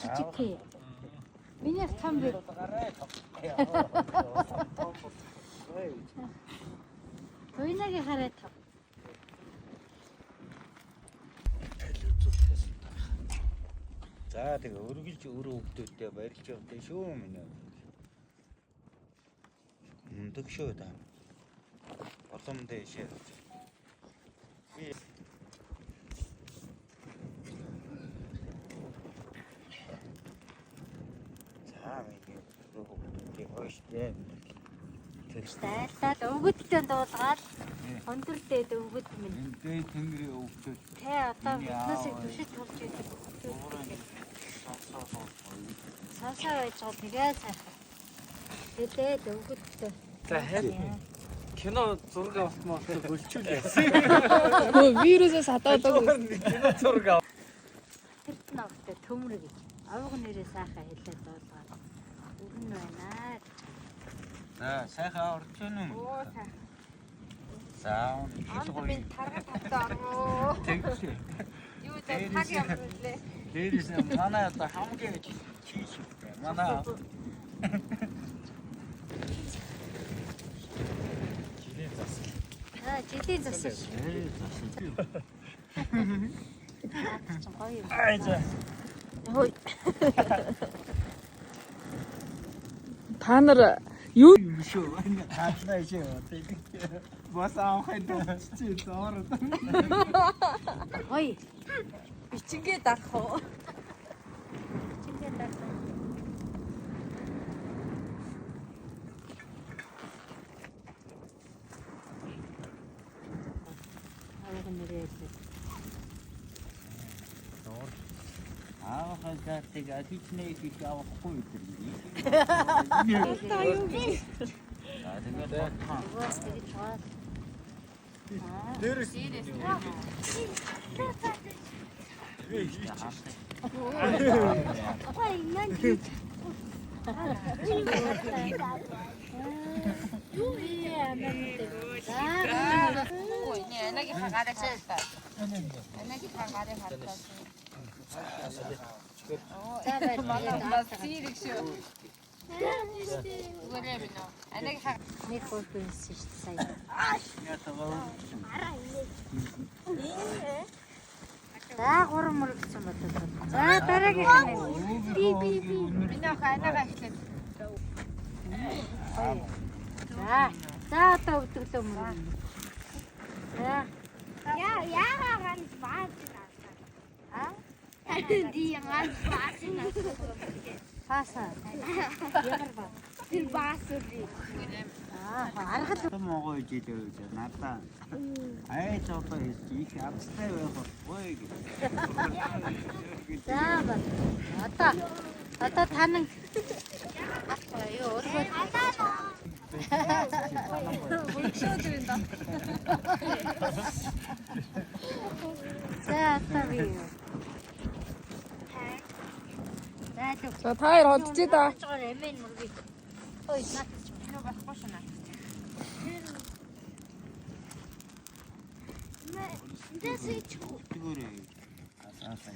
Жижиг. Миний том бай. Тойнагийн хараа тав. За тэгээ өргөлж өрөө хөвгтөдтэй барилж явдаа шүү минь. Мундаг шүү да. Олон дэшээ. За минь өрөө хөвгтөдтэй хойштэй. Тайлал өвгөдтэй дуулгаад өндөртэй өвгөд минь. Энэ тэнгэрийн хөвгтөд. Тэ одоо биднээсээ түшиж турж идэг. Сансаа байж байгаа тэгээ сайхан. Тэгээд өвгөдтэй. За хайр. Кино зураг авахмаас хөлчүүл яасан. Вирусээс хадаадаг. Кино зураг авах. Тэрт навтай төмрөг. Авга нэрээ сайхан хэлээд дуулгаад. Өрн байна. За сайхан орж гэнэ үү? Оо сайхан. За Анд минь тарга тавтаа ороо. тэгш. Юу дээ таг юм лээ. Дээрээс манай одоо хамгийн чийш. Манай жилийн засаж. Гоё. айза. Хөөе. Та нар юу Юм шүү. Хаадлаа шүү. Бас авахын чи зоороо. Гоё. бичингээ дарах уу? Чингээ даа. Авга нэрээ. Аавахаа тэгээ хичнээн их авахгүй юм. Та юу гэж? За тэгээд бодхон. Угаас тэгж чаа. Дээрээс Ой, яа. Юу яа мэнтэй. Ой, не, энийг хагаад чаалтаа. Энийг хагаад хатаа. За байна. Сирэг шүү. Үгүй ээ. Энийг хаа. Нэг хөрхөөс шүү дээ сая. За гурван мөр гэсэн бодлоо. За дараагийнх нь. Би. Миний хаанаага эхлэв. За одоо өвдөглөө мөр. За. Яагаад ганц баач А? ди ганц баач Паса. Ямар ба? тэр баас үгүй. Арахад Могоо ижидээ гэж надаа. Айж одоо их австай байх байхгүй гэж. за ба. Одоо танан юу өөрөө за одоо би. За та хоёр hodчих да. Эмэн мөргий. Ой, наач Юу байхгүй шнаа. Тэгээрээ. Асаасаа.